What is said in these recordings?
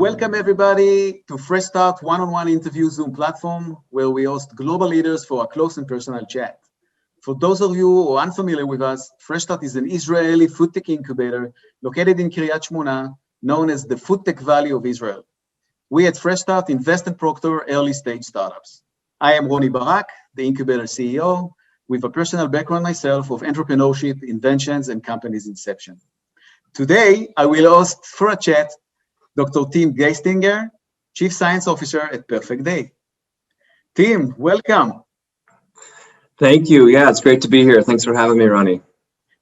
Welcome everybody to Fresh Start one-on-one interview Zoom platform, where we host global leaders for a close and personal chat. For those of you who are unfamiliar with us, Fresh Start is an Israeli food tech incubator located in Kiryat Shmona, known as the FoodTech Valley of Israel. We at Fresh Start invest and proctor early stage startups. I am Ronnie Barak, the incubator CEO, with a personal background myself of entrepreneurship, inventions, and company's inception. Today, I will host for a chat Dr. Tim Geistlinger, Chief Science Officer at Perfect Day. Tim, welcome. Thank you. Yeah, it's great to be here. Thanks for having me, Ronnie.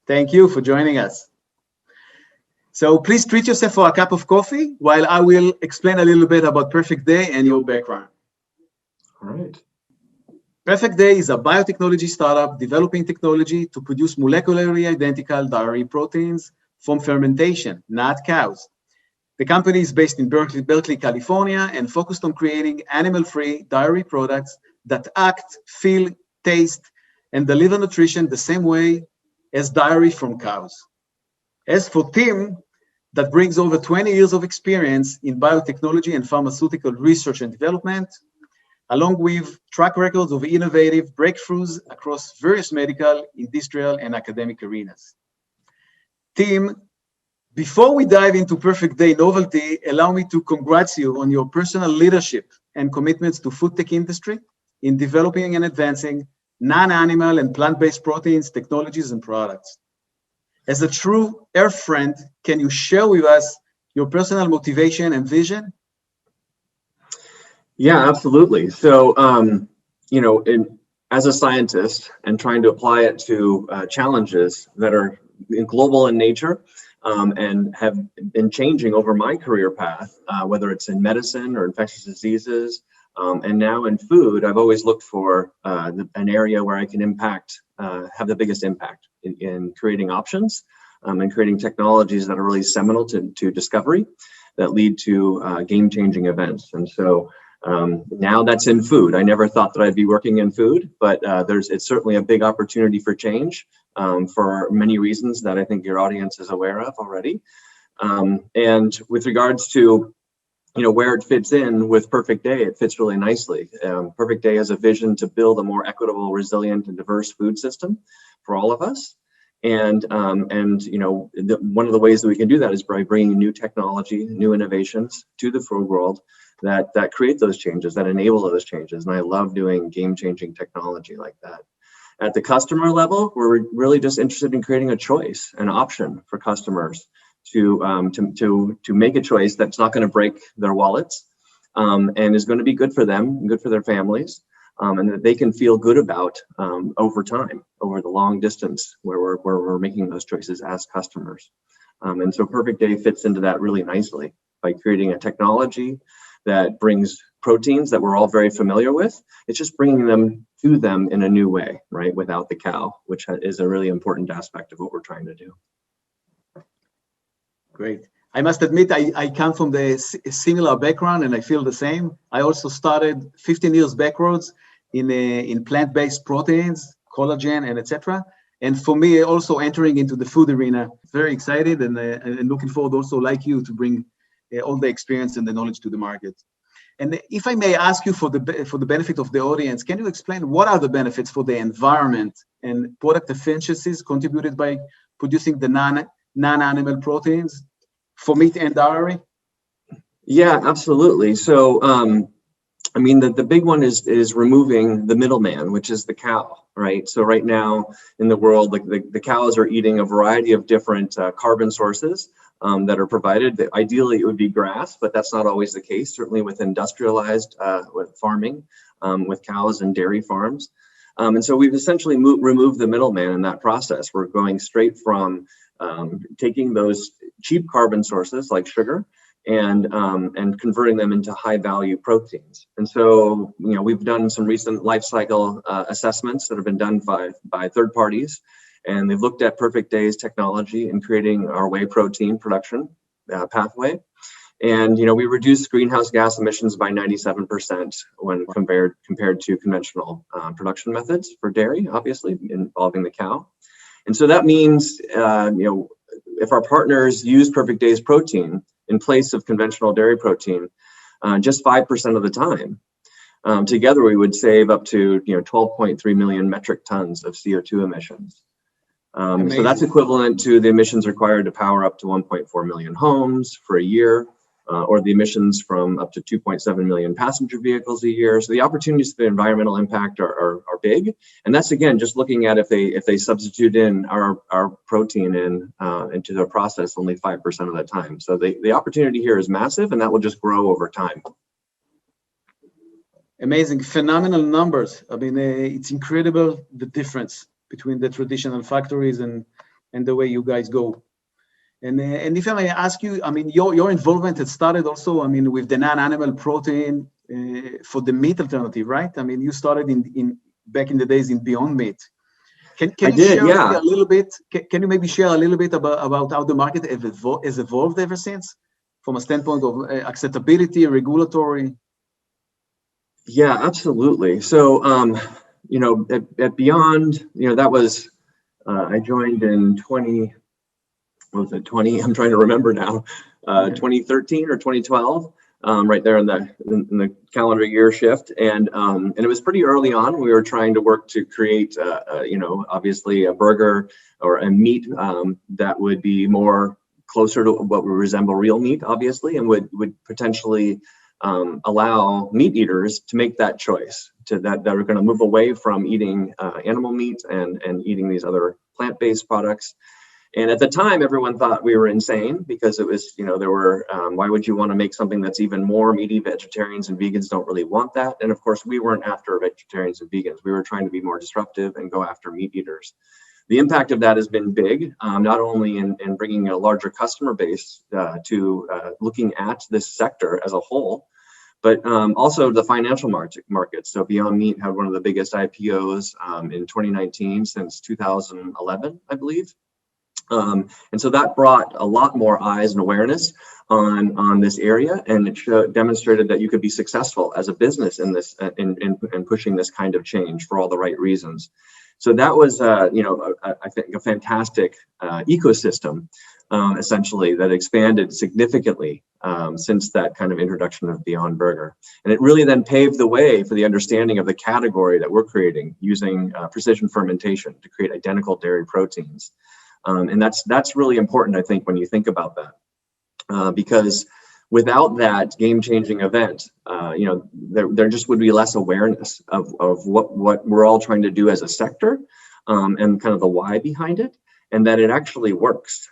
Thank you for joining us. So please treat yourself for a cup of coffee while I will explain a little bit about Perfect Day and your background. All right. Perfect Day is a biotechnology startup developing technology to produce molecularly identical dairy proteins from fermentation, not cows. The company is based in Berkeley, California, and focused on creating animal-free dairy products that act, feel, taste, and deliver nutrition the same way as dairy from cows. As for Tim, that brings over 20 years of experience in biotechnology and pharmaceutical research and development, along with track records of innovative breakthroughs across various medical, industrial, and academic arenas. Tim, before we dive into Perfect Day novelty, allow me to congratulate you on your personal leadership and commitments to food tech industry in developing and advancing non-animal and plant-based proteins, technologies, and products. As a true earth friend, can you share with us your personal motivation and vision? Yeah, absolutely. So, as a scientist and trying to apply it to challenges that are global in nature, and have been changing over my career path, whether it's in medicine or infectious diseases, and now in food, I've always looked for an area where I can have the biggest impact in creating options and creating technologies that are really seminal to discovery that lead to game-changing events. And so now that's in food. I never thought that I'd be working in food, but it's certainly a big opportunity for change for many reasons that I think your audience is aware of already. And with regards to where it fits in with Perfect Day, it fits really nicely. Perfect Day has a vision to build a more equitable, resilient, and diverse food system for all of us. And one of the ways that we can do that is by bringing new technology, new innovations to the food world that create those changes, that enable those changes. And I love doing game-changing technology like that. At the customer level, we're really just interested in creating a choice, an option for customers to make a choice that's not going to break their wallets, and is going to be good for them, good for their families, and that they can feel good about over time, over the long distance where we're making those choices as customers. And so Perfect Day fits into that really nicely by creating a technology that brings proteins that we're all very familiar with. It's just bringing them to them in a new way, right? Without the cow, which is a really important aspect of what we're trying to do. Great. I must admit, I come from the similar background and I feel the same. I also started 15 years backwards in plant-based proteins, collagen, and etc. And for me, also entering into the food arena, very excited and looking forward also, like you, to bring all the experience and the knowledge to the market. And if I may ask you for the benefit of the audience, can you explain what are the benefits for the environment and product efficiencies contributed by producing the non-animal proteins for meat and dairy? Yeah, absolutely. So, the big one is removing the middleman, which is the cow, right? So right now in the world, the cows are eating a variety of different carbon sources that are provided. Ideally, it would be grass, but that's not always the case, certainly with industrialized with farming, with cows and dairy farms. And so we've essentially removed the middleman in that process. We're going straight from taking those cheap carbon sources like sugar and converting them into high value proteins. And so, we've done some recent life cycle assessments that have been done by third parties, and they've looked at Perfect Day's technology in creating our whey protein production pathway. And, we reduced greenhouse gas emissions by 97% when compared to conventional production methods for dairy, obviously involving the cow. And so that means, if our partners use Perfect Day's protein, in place of conventional dairy protein, just 5% of the time. Together, we would save up to 12.3 million metric tons of CO2 emissions. So that's equivalent to the emissions required to power up to 1.4 million homes for a year, or the emissions from up to 2.7 million passenger vehicles a year. So the opportunities for the environmental impact are big. And that's, again, just looking at if they substitute in our protein into their process only 5% of the time. So the opportunity here is massive, and that will just grow over time. Amazing, phenomenal numbers. I mean, it's incredible the difference between the traditional factories and the way you guys go. And if I may ask you, I mean, your involvement had started also, I mean, with the non-animal protein for the meat alternative, right? I mean, you started back in the days in Beyond Meat. Can you share a little bit? Can you maybe share a little bit about how the market has evolved ever since, from a standpoint of acceptability, regulatory? Yeah, absolutely. So, at Beyond, that was, I joined in 20, I'm trying to remember now, 2013 or 2012, right there in the calendar year shift. And it was pretty early on. We were trying to work to create, obviously a burger or a meat that would be more closer to what would resemble real meat, obviously, and would potentially allow meat eaters to make that choice, that are going to move away from eating animal meat and eating these other plant-based products. And at the time, everyone thought we were insane because it was, there were, why would you want to make something that's even more meaty? Vegetarians and vegans don't really want that. And of course, we weren't after vegetarians and vegans. We were trying to be more disruptive and go after meat eaters. The impact of that has been big, not only in bringing a larger customer base to looking at this sector as a whole, but also the financial market. So Beyond Meat had one of the biggest IPOs in 2019 since 2011, I believe. And so that brought a lot more eyes and awareness on this area, and it demonstrated that you could be successful as a business in this in pushing this kind of change for all the right reasons. So that was, I think, a fantastic ecosystem, essentially, that expanded significantly since that kind of introduction of Beyond Burger. And it really then paved the way for the understanding of the category that we're creating using precision fermentation to create identical dairy proteins. And that's really important, I think, when you think about that, because without that game-changing event, there just would be less awareness of what we're all trying to do as a sector, and kind of the why behind it, and that it actually works.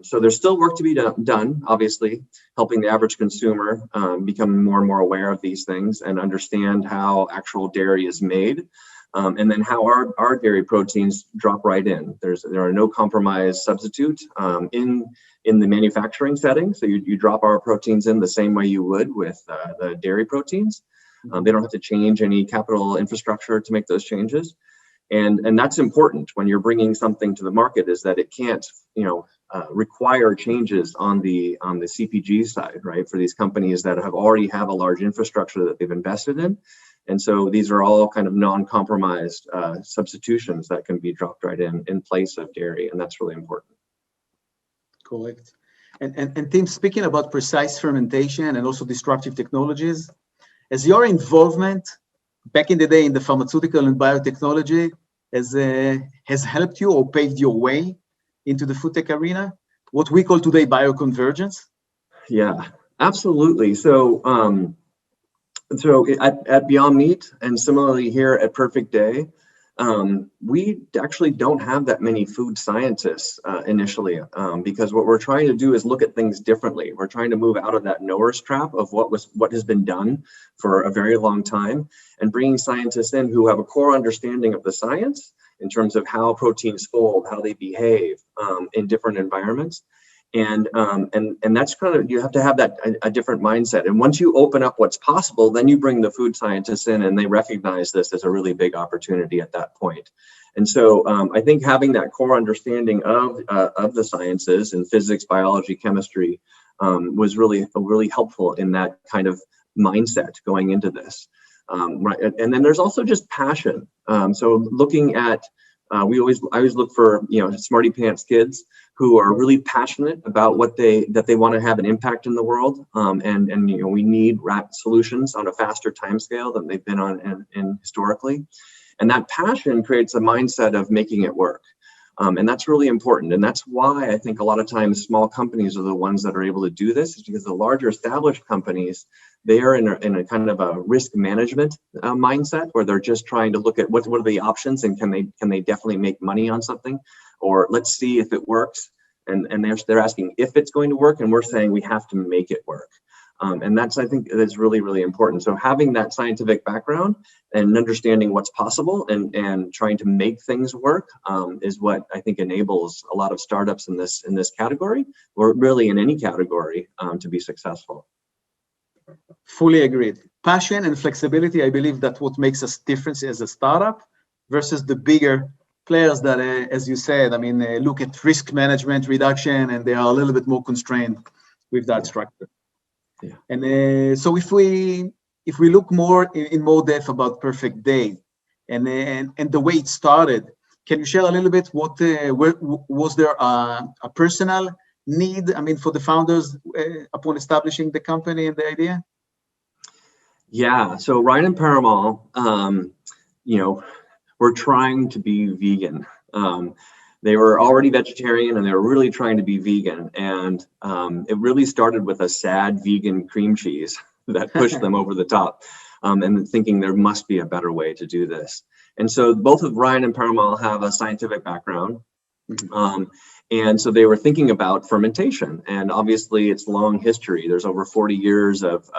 So there's still work to be done, obviously, helping the average consumer become more and more aware of these things and understand how actual dairy is made. And then how our dairy proteins drop right in. There are no compromise substitutes in the manufacturing setting. So you drop our proteins in the same way you would with the dairy proteins. They don't have to change any capital infrastructure to make those changes. And that's important when you're bringing something to the market, is that it can't require changes on the CPG side, right? For these companies that already have a large infrastructure that they've invested in. And so these are all kind of non-compromised substitutions that can be dropped right in place of dairy, and that's really important. Correct. And Tim, speaking about precise fermentation and also disruptive technologies, has your involvement back in the day in the pharmaceutical and biotechnology has helped you or paved your way into the food tech arena, what we call today bioconvergence? Yeah, absolutely. So at Beyond Meat, and similarly here at Perfect Day, we actually don't have that many food scientists initially, because what we're trying to do is look at things differently. We're trying to move out of that knower's trap of what has been done for a very long time, and bringing scientists in who have a core understanding of the science in terms of how proteins fold, how they behave in different environments. And that's kind of, you have to have that a different mindset. And once you open up what's possible, then you bring the food scientists in, and they recognize this as a really big opportunity at that point. And so I think having that core understanding of the sciences in physics, biology, chemistry was really helpful in that kind of mindset going into this. Right. And then there's also just passion. So looking at, I always look for, smarty pants kids who are really passionate about what they want to have an impact in the world, and we need rapid solutions on a faster timescale than they've been on in historically, and that passion creates a mindset of making it work. And that's really important. And that's why I think a lot of times small companies are the ones that are able to do this, is because the larger established companies, they are in a kind of a risk management mindset, where they're just trying to look at what are the options, and can they definitely make money on something, or let's see if it works. And they're asking if it's going to work, and we're saying we have to make it work. And I think that's really, really important. So having that scientific background and understanding what's possible and trying to make things work is what I think enables a lot of startups in this category, or really in any category, to be successful. Fully agreed. Passion and flexibility, I believe that's what makes us different as a startup versus the bigger players that, as you said, look at risk management reduction, and they are a little bit more constrained with that structure. Yeah. And so if we look more in more depth about Perfect Day and the way it started, can you share a little bit what was there a personal need, for the founders upon establishing the company and the idea? Yeah. So Ryan and Parimal, were trying to be vegan. They were already vegetarian, and they were really trying to be vegan. And it really started with a sad vegan cream cheese that pushed them over the top, and thinking there must be a better way to do this. And so both of Ryan and Parimal have a scientific background. Mm-hmm. And so they were thinking about fermentation, and obviously it's long history. There's over 40 years of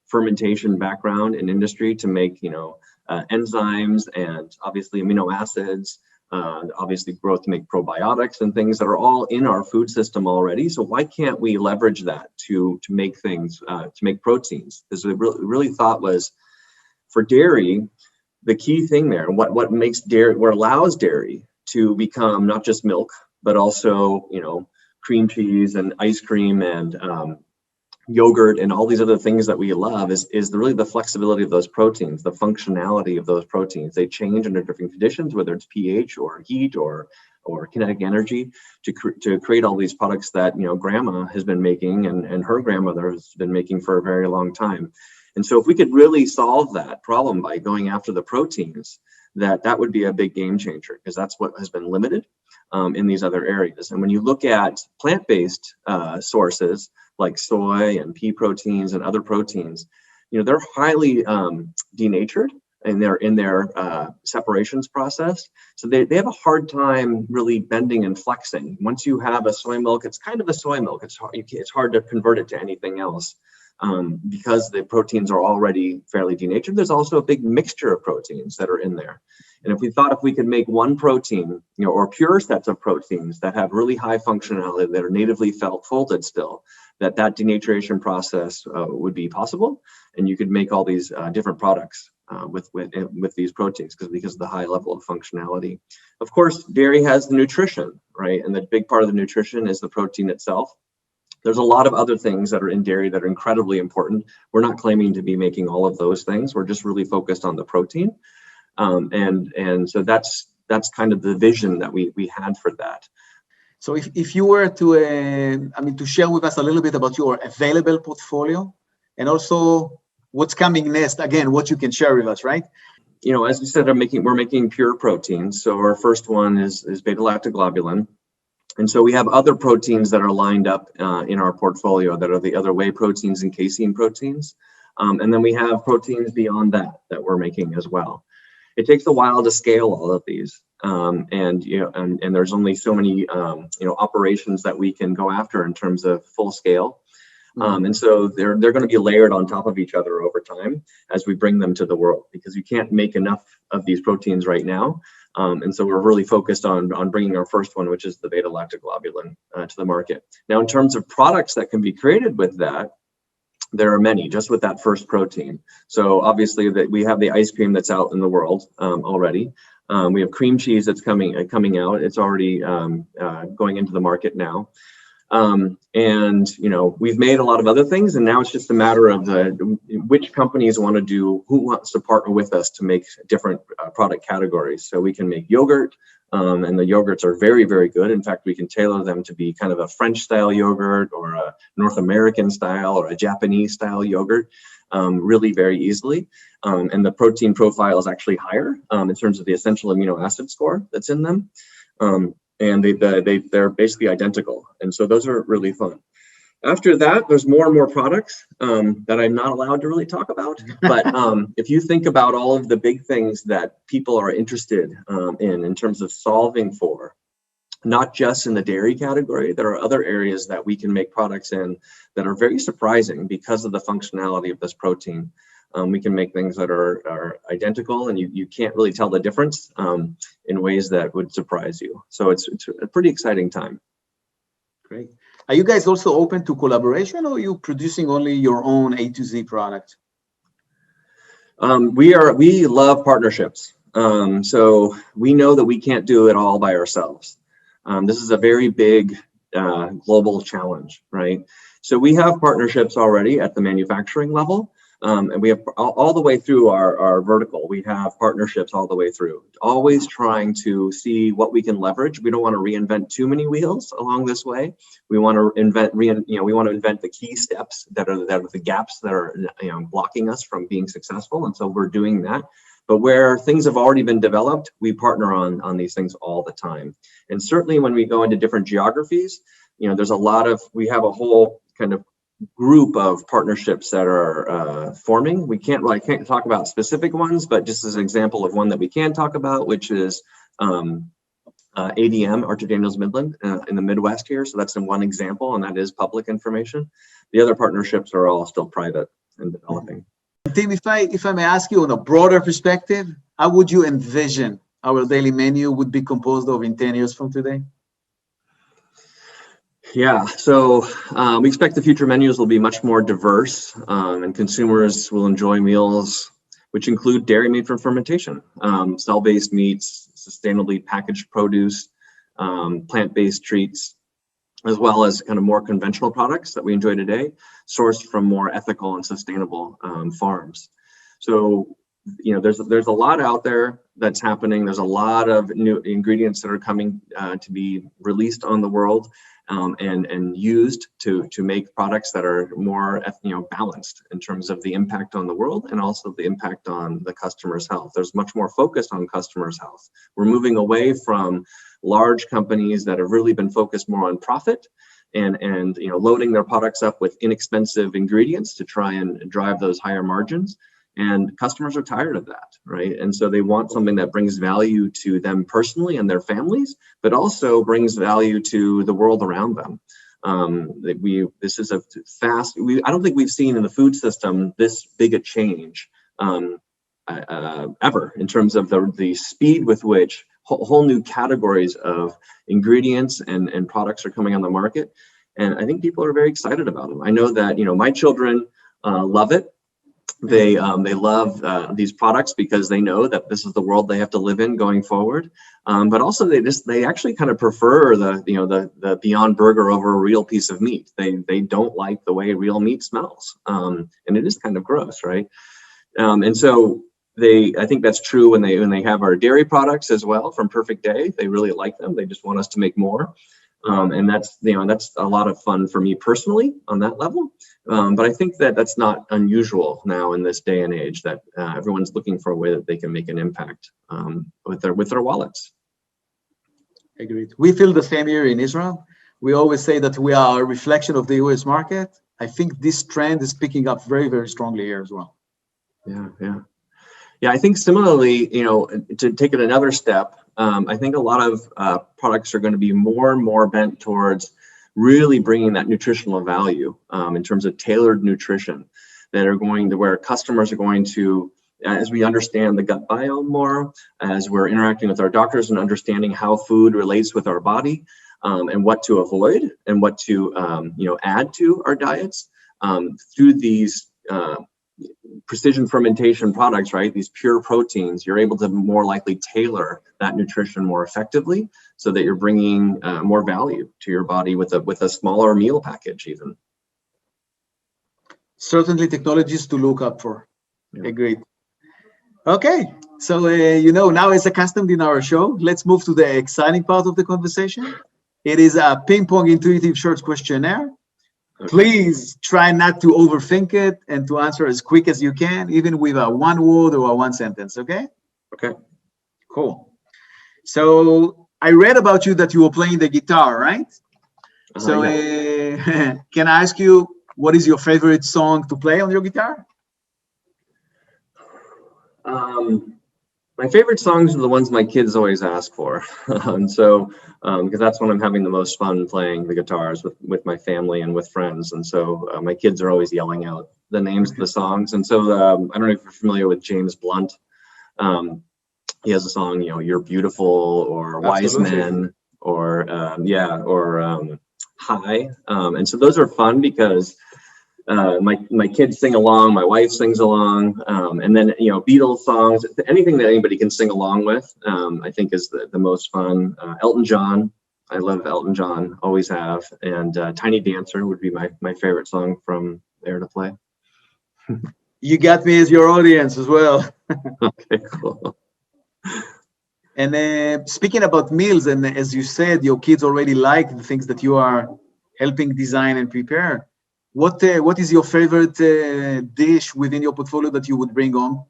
fermentation background in industry to make, enzymes and obviously amino acids, obviously growth to make probiotics and things that are all in our food system already. So why can't we leverage that to make things, to make proteins? Because we really thought was, for dairy, the key thing there, what makes dairy, what allows dairy to become not just milk, but also, cream cheese and ice cream and yogurt and all these other things that we love is really the flexibility of those proteins, the functionality of those proteins. They change under different conditions, whether it's pH or heat or kinetic energy, to create all these products that grandma has been making and her grandmother has been making for a very long time. And so if we could really solve that problem by going after the proteins, that would be a big game changer, because that's what has been limited in these other areas. And when you look at plant-based sources like soy and pea proteins and other proteins, they're highly denatured and they're in their separations process. So they have a hard time really bending and flexing. Once you have a soy milk, it's kind of a soy milk. It's hard to convert it to anything else. Because the proteins are already fairly denatured. There's also a big mixture of proteins that are in there. And if we could make one protein, or pure sets of proteins that have really high functionality, that are natively folded still, that denaturation process would be possible. And you could make all these different products with these proteins because of the high level of functionality. Of course, dairy has the nutrition, right? And the big part of the nutrition is the protein itself. There's a lot of other things that are in dairy that are incredibly important. We're not claiming to be making all of those things. We're just really focused on the protein. And so that's kind of the vision that we had for that. So if you were to share with us a little bit about your available portfolio, and also what's coming next, again, what you can share with us, right? As you said, we're making pure proteins. So our first one is beta-lactoglobulin. And so we have other proteins that are lined up in our portfolio that are the other whey proteins and casein proteins. And then we have proteins beyond that we're making as well. It takes a while to scale all of these. And there's only so many, operations that we can go after in terms of full scale. And so they're going to be layered on top of each other over time as we bring them to the world, because you can't make enough of these proteins right now. And so we're really focused on bringing our first one, which is the beta-lactoglobulin, to the market. Now, in terms of products that can be created with that, there are many, just with that first protein. So obviously that we have the ice cream that's out in the world already. We have cream cheese that's coming out. It's already going into the market now. And we've made a lot of other things, and now it's just a matter of which companies want to do, who wants to partner with us to make different product categories. So we can make yogurt, and the yogurts are very, very good. In fact, we can tailor them to be kind of a French style yogurt or a North American style or a Japanese style yogurt, really very easily. And the protein profile is actually higher in terms of the essential amino acid score that's in them. And they're basically identical. And so those are really fun. After that, there's more and more products that I'm not allowed to really talk about. But if you think about all of the big things that people are interested in terms of solving for, not just in the dairy category, there are other areas that we can make products in that are very surprising because of the functionality of this protein. We can make things that are identical, and you can't really tell the difference in ways that would surprise you. So it's a pretty exciting time. Great. Are you guys also open to collaboration, or are you producing only your own A to Z product? We love partnerships. So we know that we can't do it all by ourselves. This is a very big global challenge, right? So we have partnerships already at the manufacturing level. And we have all the way through our vertical, we have partnerships all the way through, always trying to see what we can leverage. We don't want to reinvent too many wheels along this way. We want to invent the key steps that are the gaps that are blocking us from being successful. And so we're doing that. But where things have already been developed, we partner on these things all the time. And certainly when we go into different geographies, there's we have a whole kind of group of partnerships that are forming. I can't talk about specific ones, but just as an example of one that we can talk about, which is ADM, Archer Daniels Midland, in the Midwest here. So that's in one example, and that is public information. The other partnerships are all still private and developing. Tim, if I may ask you on a broader perspective, how would you envision our daily menu would be composed of in 10 years from today? Yeah, so we expect the future menus will be much more diverse, and consumers will enjoy meals which include dairy made from fermentation, cell-based meats, sustainably packaged produce, plant-based treats, as well as kind of more conventional products that we enjoy today, sourced from more ethical and sustainable farms. So, there's a lot out there that's happening. There's a lot of new ingredients that are coming to be released on the world. And used to make products that are more balanced in terms of the impact on the world and also the impact on the customer's health. There's much more focus on customers' health. We're moving away from large companies that have really been focused more on profit and loading their products up with inexpensive ingredients to try and drive those higher margins. And customers are tired of that, right? And so they want something that brings value to them personally and their families, but also brings value to the world around them. This is a fast, I don't think we've seen in the food system this big a change ever in terms of the speed with which whole new categories of ingredients and products are coming on the market. And I think people are very excited about them. I know that, my children love it. They love these products because they know that this is the world they have to live in going forward. But also they actually kind of prefer the Beyond Burger over a real piece of meat. They don't like the way real meat smells, and it is kind of gross, right? And so I think that's true when they have our dairy products as well from Perfect Day. They really like them. They just want us to make more. And that's a lot of fun for me personally on that level. But I think that's not unusual now in this day and age, that everyone's looking for a way that they can make an impact with their wallets. Agreed. We feel the same here in Israel. We always say that we are a reflection of the US market. I think this trend is picking up very, very strongly here as well. Yeah, I think similarly, to take it another step, I think a lot of products are going to be more and more bent towards really bringing that nutritional value in terms of tailored nutrition that are going to where customers are going to, as we understand the gut biome more, as we're interacting with our doctors and understanding how food relates with our body and what to avoid and what to add to our diets through these precision fermentation products, right? These pure proteins, you're able to more likely tailor that nutrition more effectively so that you're bringing more value to your body with a smaller meal package even. Certainly technologies to look up for. Yeah. Agreed. Okay, so now as accustomed in our show, let's move to the exciting part of the conversation. It is a ping-pong intuitive short questionnaire. Okay. Please try not to overthink it and to answer as quick as you can, even with a one word or a one sentence, okay? Okay. Cool. So I read about you that you were playing the guitar, right? So Yeah. can I ask you, what is your favorite song to play on your guitar? My favorite songs are the ones my kids always ask for. Because that's when I'm having the most fun playing the guitars with my family and with friends. And so my kids are always yelling out the names of the songs. And so I don't know if you're familiar with James Blunt. He has a song, You're Beautiful, or Wise Men, or High. And so those are fun because my kids sing along, my wife sings along, and then Beatles songs, anything that anybody can sing along with, I think is the most fun. Elton John, I love Elton John, always have, and Tiny Dancer would be my favorite song from there to play. You got me as your audience as well. Okay, cool. And speaking about meals, and as you said, your kids already like the things that you are helping design and prepare. What is your favorite dish within your portfolio that you would bring home?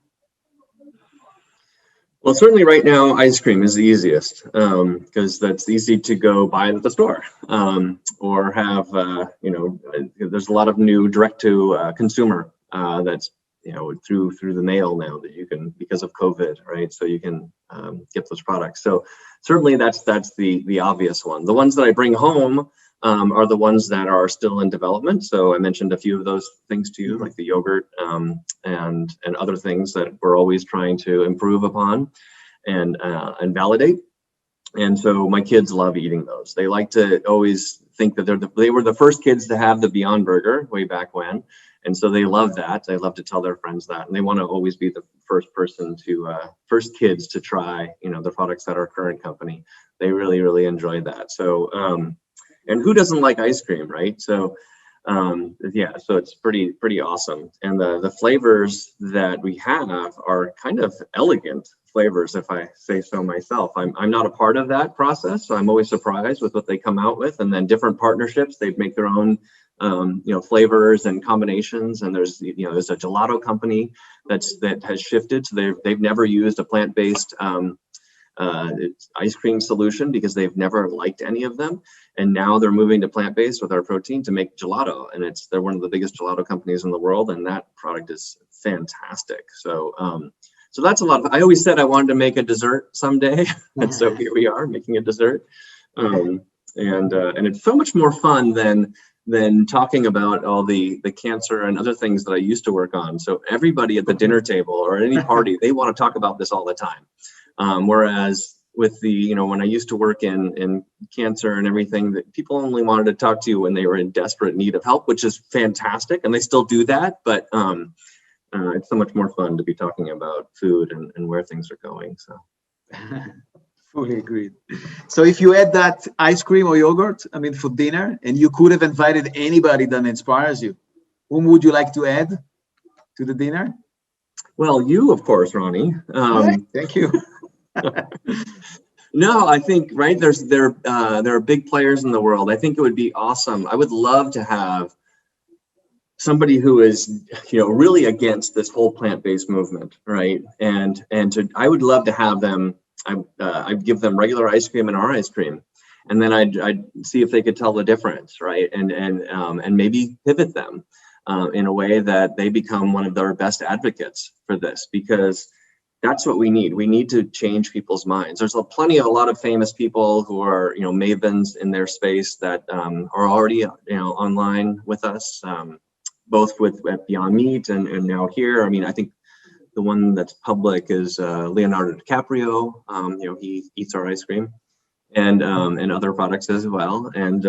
Well, certainly right now, ice cream is the easiest because that's easy to go buy at the store or have, there's a lot of new direct to consumer that's, through the mail now that you can, because of COVID, right? So you can get those products. So certainly that's the obvious one. The ones that I bring home are the ones that are still in development. So I mentioned a few of those things to you, like the yogurt and other things that we're always trying to improve upon and validate. And so my kids love eating those. They like to always think that they were the first kids to have the Beyond Burger way back when. And so they love that. They love to tell their friends that, and they want to always be the first kids to try, the products at our current company. They really, really enjoy that. So, and who doesn't like ice cream, right? So, so it's pretty awesome. And the flavors that we have are kind of elegant flavors, if I say so myself. I'm not a part of that process, so I'm always surprised with what they come out with. And then different partnerships, they make their own, flavors and combinations. And there's a gelato company that has shifted. So they've never used a plant-based ice cream solution because they've never liked any of them. And now they're moving to plant-based with our protein to make gelato. And they're one of the biggest gelato companies in the world. And that product is fantastic. So, so that's a lot of, I always said I wanted to make a dessert someday. And so here we are making a dessert. And it's so much more fun than talking about all the cancer and other things that I used to work on. So everybody at the dinner table or at any party, they want to talk about this all the time. Whereas with when I used to work in cancer and everything, that people only wanted to talk to you when they were in desperate need of help, which is fantastic. And they still do that, but it's so much more fun to be talking about food and where things are going. So fully agreed. So if you had that ice cream or yogurt, for dinner, and you could have invited anybody that inspires you, whom would you like to add to the dinner? Well, you, of course, Ronnie. Thank you. No, I think, right, there are big players in the world. I think it would be awesome. I would love to have somebody who is, really against this whole plant-based movement, right? And I would love to have them. I'd give them regular ice cream and our ice cream, and then I'd see if they could tell the difference, right? And maybe pivot them in a way that they become one of their best advocates for this, because that's what we need. We need to change people's minds. There's a lot of famous people who are, mavens in their space that are already, online with us, both at Beyond Meat and now here. I think the one that's public is Leonardo DiCaprio. He eats our ice cream. and other products as well. And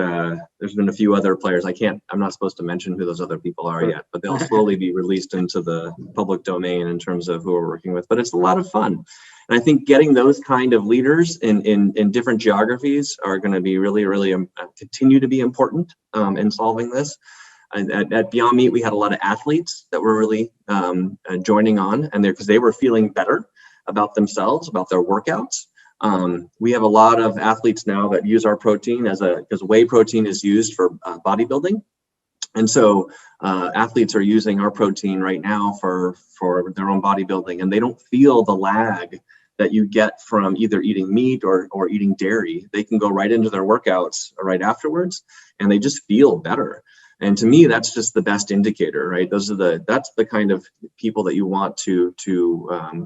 there's been a few other players. I'm not supposed to mention who those other people are yet, but they'll slowly be released into the public domain in terms of who we're working with. But it's a lot of fun. And I think getting those kind of leaders in different geographies are going to be really continue to be important in solving this. At Beyond Meat, we had a lot of athletes that were really joining on, and because they were feeling better about themselves, about their workouts. We have a lot of athletes now that use our protein because whey protein is used for bodybuilding. And so athletes are using our protein right now for their own bodybuilding, and they don't feel the lag that you get from either eating meat or eating dairy. They can go right into their workouts right afterwards, and they just feel better. And to me, that's just the best indicator, right? That's the kind of people that you want to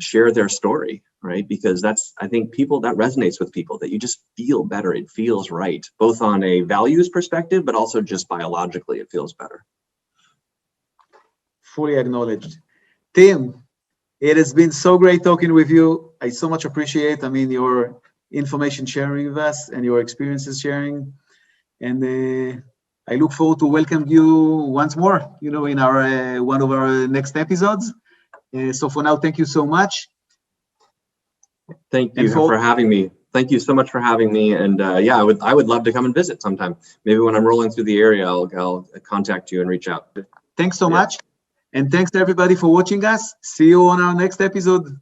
share their story, right? Because I think that resonates with people, that you just feel better. It feels right, both on a values perspective, but also just biologically, it feels better. Fully acknowledged. Tim, it has been so great talking with you. I so much appreciate, your information sharing with us and your experiences sharing. And I look forward to welcome you once more, in our one of our next episodes. So for now, thank you so much. Thank you for having me. Thank you so much for having me. And I would love to come and visit sometime. Maybe when I'm rolling through the area, I'll contact you and reach out. Thanks so much. And thanks to everybody for watching us. See you on our next episode.